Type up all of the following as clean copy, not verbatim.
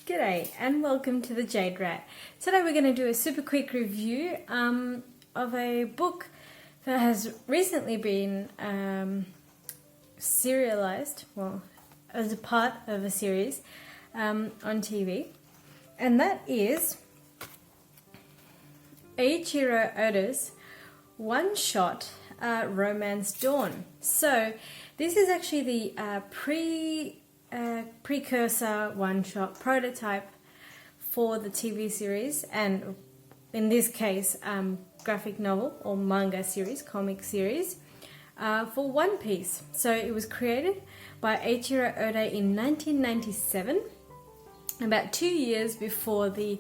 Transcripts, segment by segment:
G'day and welcome to the Jade Rat. Today we're going to do a super quick review of a book that has recently been serialized, well, as a part of a series on TV, and that is Eiichiro Oda's one-shot Romance Dawn. So this is actually the precursor one-shot prototype for the TV series, and in this case graphic novel or manga series, comic series for One Piece. So it was created by Eiichiro Oda in 1997, about 2 years before the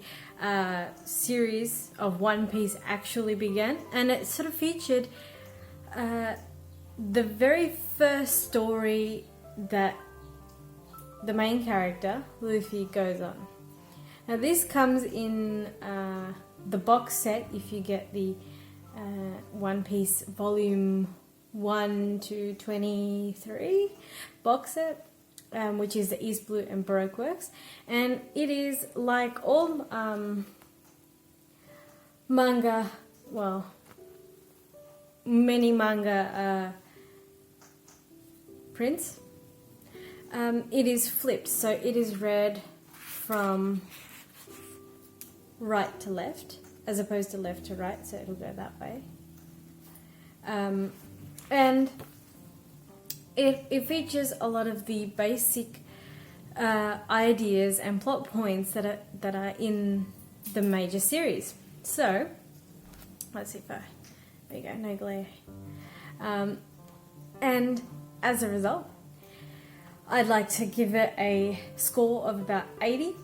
series of One Piece actually began, and it sort of featured the very first story that the main character, Luffy, goes on. Now this comes in the box set if you get the One Piece volume 1 to 23 box set, which is the East Blue and Baroque works. And it is like all manga, well, many manga prints. It is flipped, so it is read from right to left as opposed to left to right, so it'll go that way. And it features a lot of the basic ideas and plot points that are in the major series. So let's see if there you go, no glare. And as a result, I'd like to give it a score of about 80%,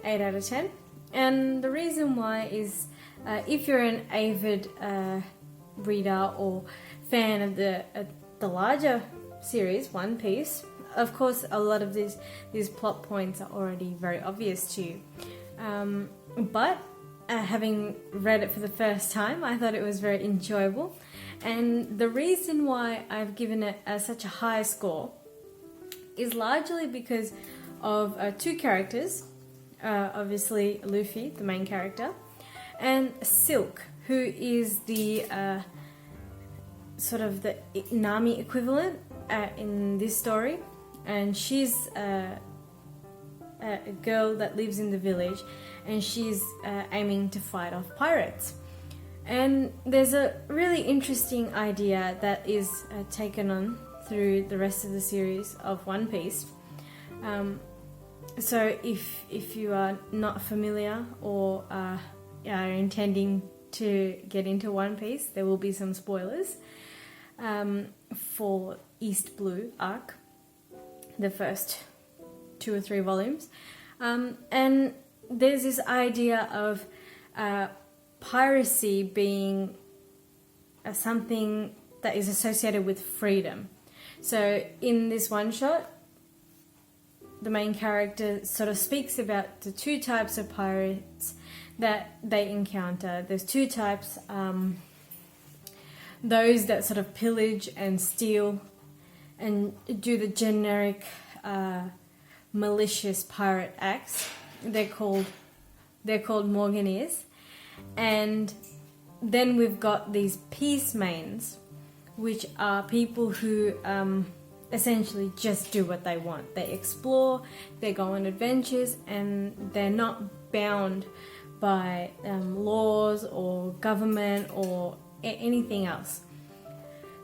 8 out of 10. And the reason why is if you're an avid reader or fan of the larger series, One Piece, of course a lot of these plot points are already very obvious to you. But having read it for the first time, I thought it was very enjoyable. And the reason why I've given it such a high score is largely because of two characters, obviously Luffy, the main character, and Silk, who is the sort of the Nami equivalent in this story, and she's a girl that lives in the village, and she's aiming to fight off pirates. And there's a really interesting idea that is taken on through the rest of the series of One Piece. So if you are not familiar or are intending to get into One Piece, there will be some spoilers for East Blue arc, the first 2 or 3 volumes. And there's this idea of piracy being something that is associated with freedom. So in this one shot, the main character sort of speaks about the 2 types of pirates that they encounter. There's 2 types, those that sort of pillage and steal and do the generic malicious pirate acts. They're called Morganeers. And then we've got these peace mains, which are people who essentially just do what they want. They explore, they go on adventures, and they're not bound by laws or government or anything else.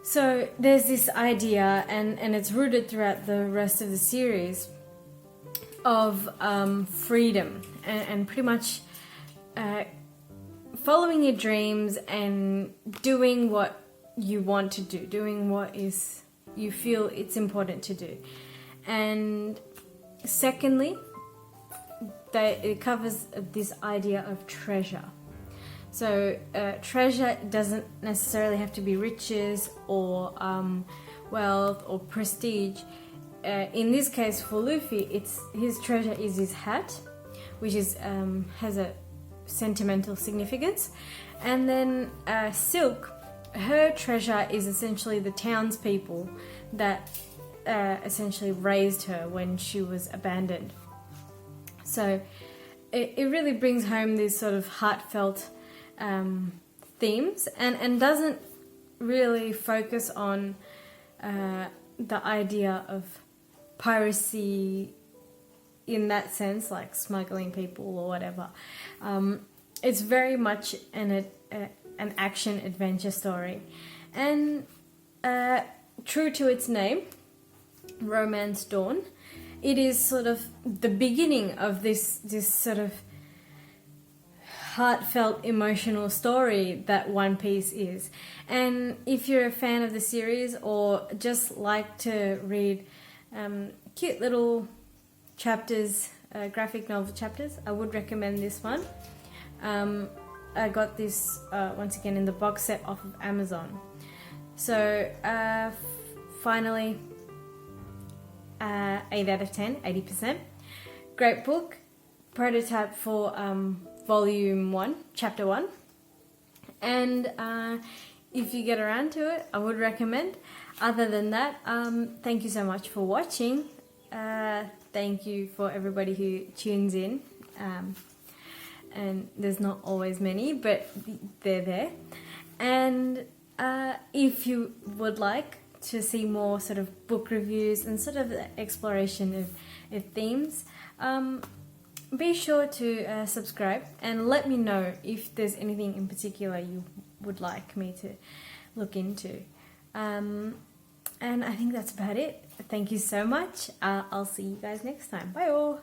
So there's this idea, and it's rooted throughout the rest of the series, of freedom and pretty much following your dreams and doing what you want to do, doing what is you feel it's important to do. And secondly, it covers this idea of treasure. So treasure doesn't necessarily have to be riches or wealth or prestige. In this case for Luffy, his treasure is his hat, which is has a sentimental significance. And then Silk, her treasure is essentially the townspeople that essentially raised her when she was abandoned. So it really brings home these sort of heartfelt themes, and doesn't really focus on the idea of piracy in that sense, like smuggling people or whatever. It's very much an action adventure story, and true to its name, Romance Dawn, it is sort of the beginning of this sort of heartfelt, emotional story that One Piece is. And if you're a fan of the series, or just like to read cute little chapters, graphic novel chapters, I would recommend this one. I got this once again in the box set off of Amazon. So finally, 8 out of 10, 80%. Great book, prototype for volume 1, chapter 1. And if you get around to it, I would recommend. Other than that, thank you so much for watching. Thank you for everybody who tunes in. And there's not always many, but they're there. And if you would like to see more sort of book reviews and sort of the exploration of themes, be sure to subscribe and let me know if there's anything in particular you would like me to look into. And I think that's about it. Thank you so much. I'll see you guys next time. Bye all.